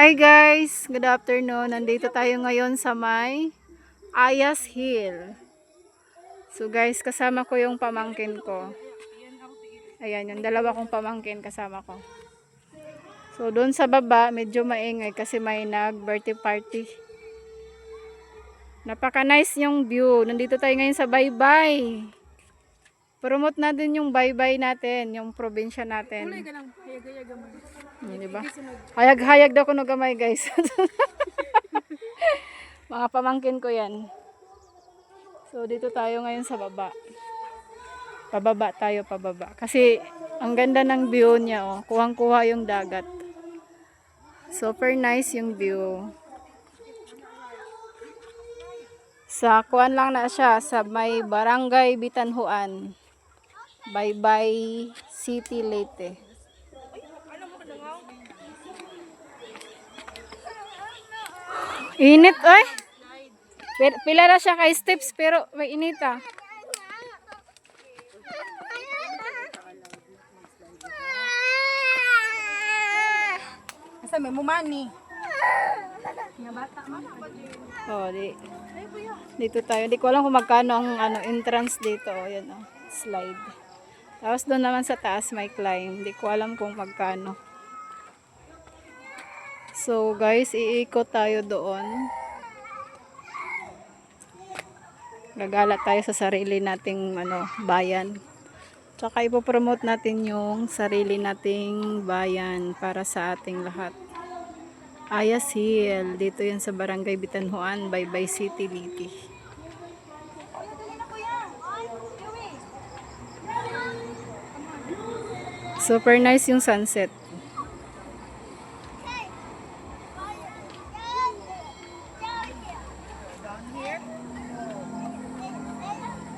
Hi guys, good afternoon. Nandito tayo ngayon sa may Ayas Hill. So guys, kasama ko yung pamangkin ko. Ayan, yung dalawa kong pamangkin kasama ko. So doon sa baba, medyo maingay kasi may nag-birthday party. Napaka-nice yung view. Nandito tayo ngayon sa Baybay. Promote natin yung Baybay natin, yung probinsya natin. Yan, diba? Hayag-hayag daw ko no gamay guys. Mga pamangkin ko yan. So dito tayo ngayon sa baba. Pababa tayo, pababa. Kasi ang ganda ng view niya, oh. Kuhang-kuha yung dagat. Super nice yung view. Sa kuan lang na siya, sa may Barangay Bitanhuan. Baybay City, Leyte. Init ay. Pila na siya kay steps pero may inita. Asa may mumani. Nga bata man. Oh, dito tayo. Di ko alam kung magkano ang entrance dito. Oh, yan oh, slide. Tapos doon naman sa taas may climb. Di ko alam kung magkano. So guys, iikot tayo doon. Gagala tayo sa sarili nating bayan. Tsaka ipopromote natin yung sarili nating bayan para sa ating lahat. Ayas Hill. Dito yan sa Barangay Bitanhuan, Baybay City, Leyte. Super nice yung sunset.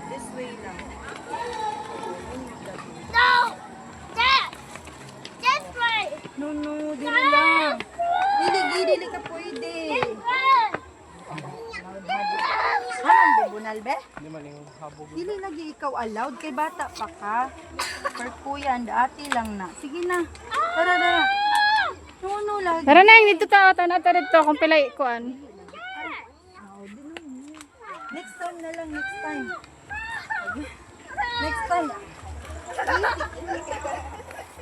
This way lang. No, dili lang. Dili ka pwede. Anong bubunal be? Dili lagi ikaw allowed kay bata pa ka. Per kuya, dati lang na. Sige na. Tara. No, lagi. Tara na, dito tayo. Tana dito kung pilay kuan. Next time na lang, next time. Next time.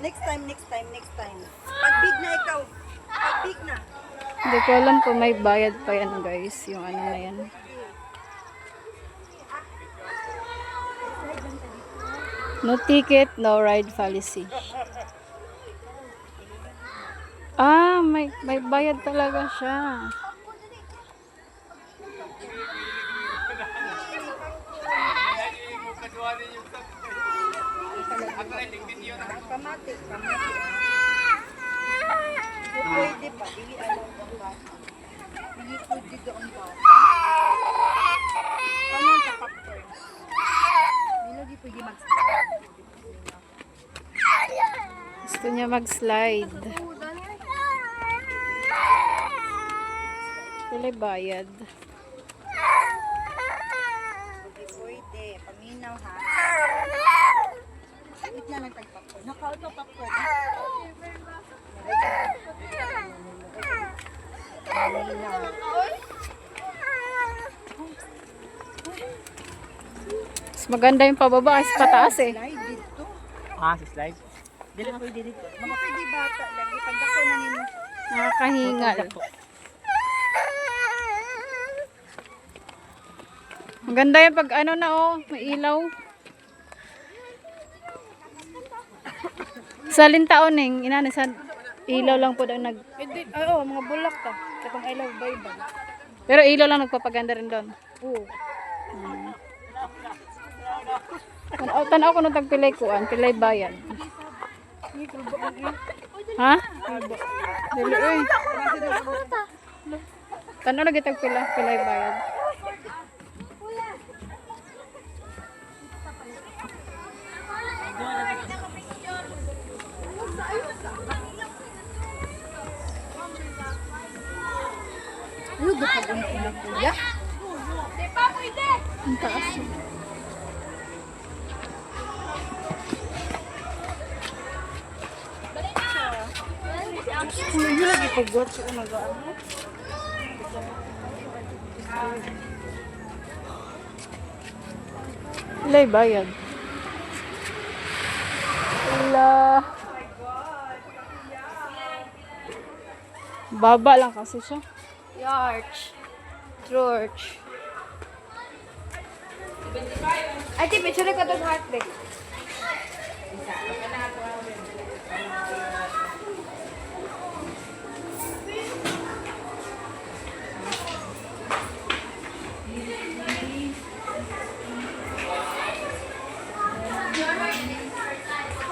Next time. Pag big na ikaw. Pag big na. Hindi ko alam kung may bayad pa yan guys. Yung na yan. No ticket, no ride policy. Ah, may bayad talaga siya. Kamatik. Pwede pa, dili alam ang bata. Dili pwede doon bata. Paano sa popcorn? Dili lagi pwede mag-slide. Gusto niya mag-slide. Wala bayad. Pwede, paminaw ha. Sakit na lang tag-popcorn. Nakaut na popcorn. Mas maganda yung pababa kasi pataas eh. Slide dito. Si slide. Dili pwede dito. Mga pwede bata lagi. Pag ako na nimo. Nakakahingal. Maganda yung pag may ilaw. Sa lintaoning, sa ilaw lang po daw Oo, mga bulak ta. Katong I love Bible. Pero ilaw lang nagpapaganda rin doon. Oo. Tanaw ko nung tagpilay kuan, pilay bayan. Ha? Dili oy. Tanaw lagi pilay bayan. Uy, gapagong kuya. Ang taas. Hindi lagi pag-watch ko nag-ano. Wala bayad. Wala. Baba lang kasi siya. Yarch. George. Ay, ti, picture ko itong heartbreak.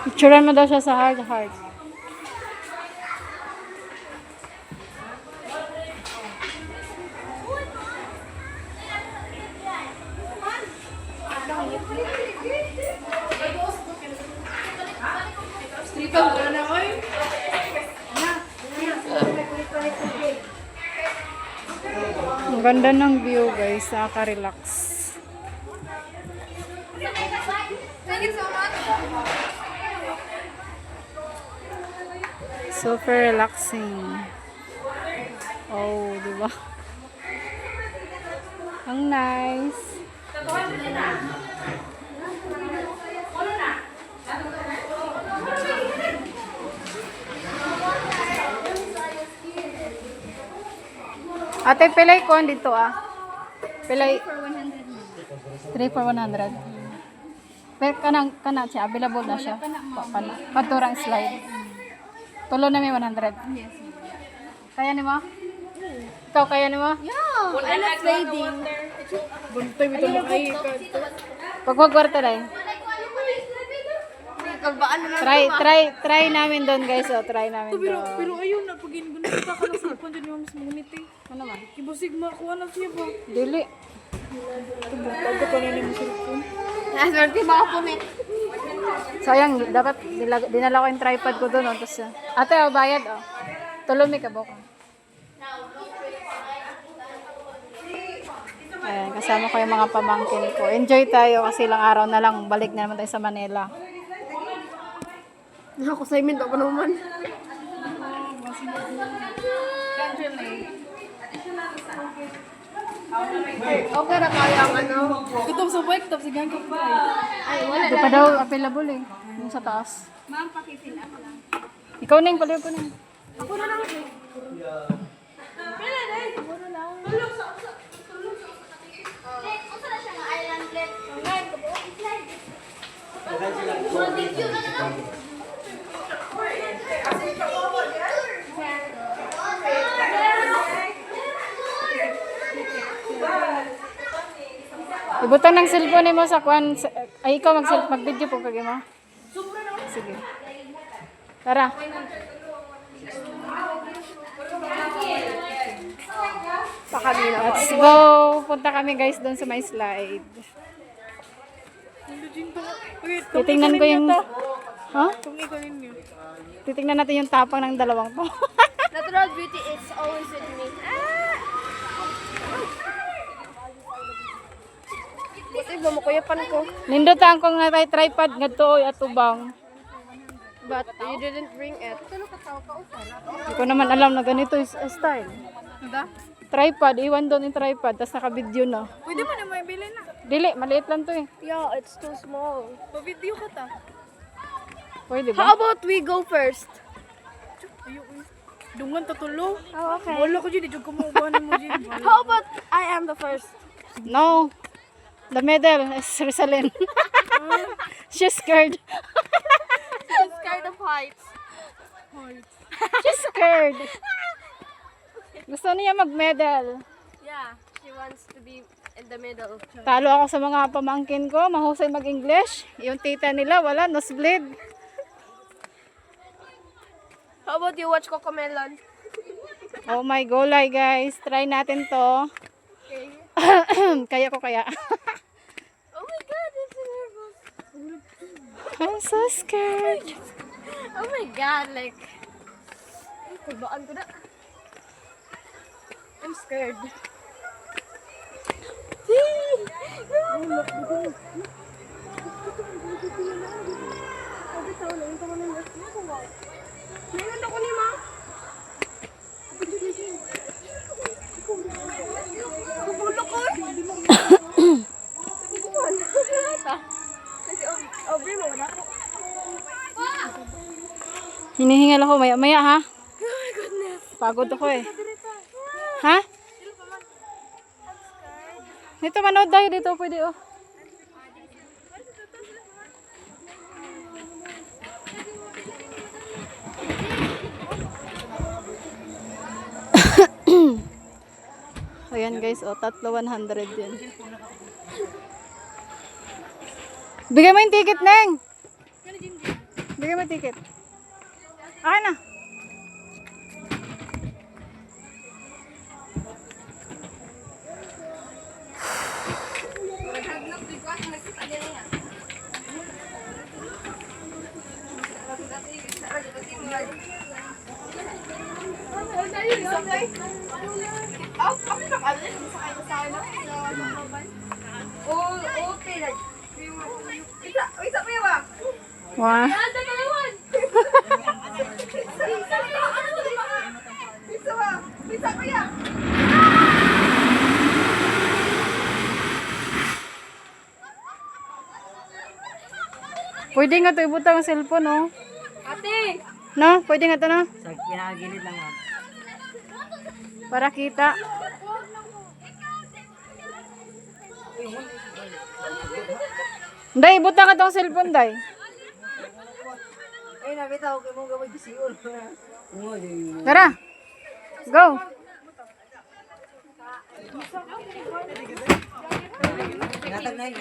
Picturean mo daw siya sa heart. Ang ganda ng view guys, nakaka-relax. Thank you so much. Super relaxing. Oh, di ba? Ang nice. Ate, pilay ko dito ah. Pilay. 3 for 100. Pero kanang siya, available na siya. Paturang slide. Tulo na may 100. Kaya ni mo? Ikaw kaya ni mo? Yeah. I love trading. Buntoy mo ito makahika. Pag magwarta na Try namin doon guys. Oh, try namin doon. Pero ayun na, pag ginagano ka lang sa ipon dyan yung mas ngunit eh. Ano man? Ibusig makuha na siya ba? Dili. Bago pa na yung cellphone. Naswerte ba ako, Met? Sayang, dapat dinala ko yung tripod ko doon. Oh, tapos, ate, oh, bayad. Oh. Tulumi ka buka. Ayan, kasama ko yung mga pamangkin ko. Enjoy tayo kasi ilang araw na lang. Balik na naman tayo sa Manila. Nakakusayment ako naman. Okay na kaya ang ano. Gutom sa bike, tapos sigang ka pa Ay, wala Hindi pa daw available eh. Yung sa taas. Ma'am, pakifill up lang. Ikaw na yung paliw ko na. Ako na lang. Ibutang ng cellphone mo sa kwan. Ay, ikaw mag-video po kagi mo. Sige. Tara. Let's go. Punta kami guys doon sa may slide. Titingnan ko yung... Ha? Kung ikaw ninyo. Titingnan natin yung tapang ng dalawang to. Natural beauty is always with me. Buti ba mo kuyapan ko? Nindutan ko nga tayo tripod ngadto oy atubang. But you didn't bring it. Hindi ko naman alam na ganito yung style. Nada? Tripod, iwan doon yung tripod, tapos naka-video na. Pwede mo na may bilhin na. Dili, maliit lang to eh. Yeah, it's too small. Pa-video ka ta. Pwede How ba? about we go first? Ayun. Dungan tatulo. Oh, okay. Wala ko dyan, ito kumubahan mo dyan. How about I am the first? No. The middle is Rizalin. She's scared. I'm scared of heights. She's scared. Gusto niya mag-medal. Yeah, she wants to be in the middle. Talo ako sa mga pamangkin ko, mahusay mag-English. Yung tita nila, wala, nosebleed. How about you watch Cocomelon? Oh my golay guys, try natin to. Okay. Kaya ko kaya. Oh my god, I'm so nervous. I'm so scared. Oh my god, like... Kulbaan ko na. I'm scared. Mayroon ako ni Ma. Hinihingal ako maya-maya ha. Oh my goodness. Pagod ako eh. Ha? Dito manood tayo dito pwede oh. Ayan guys, oh, tatlo 100 yan. Bigay mo yung ticket, Neng. Bigay mo yung ticket. Akin na. Wah. Pwede nga ito ibutang ang cellphone, oh. Ate! No? Pwede nga ito, no? Sa kinagilid lang ah. Para kita. Day, ibutang ka itong cellphone, Day. Ay, nabitaw ko mong gawin siul. Tara. Go.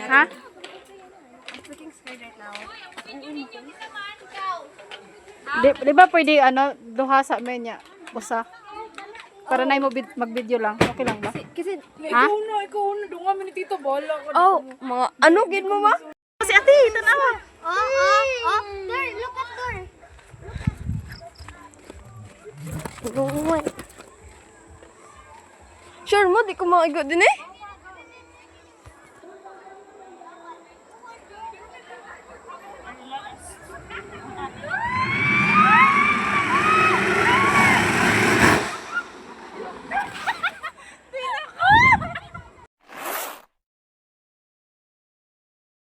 Ha? Di ba pwede ano, duha sa menya? Usa. Para na mo mag-video lang. Okay lang ba? Kasi, Ha? ikaw na. Doon kami ni Tito. Bahala ka. Oh, mga ano gid mo ma? Si ate, tanawa. There, look at there. Sure mo di ko maigo din eh.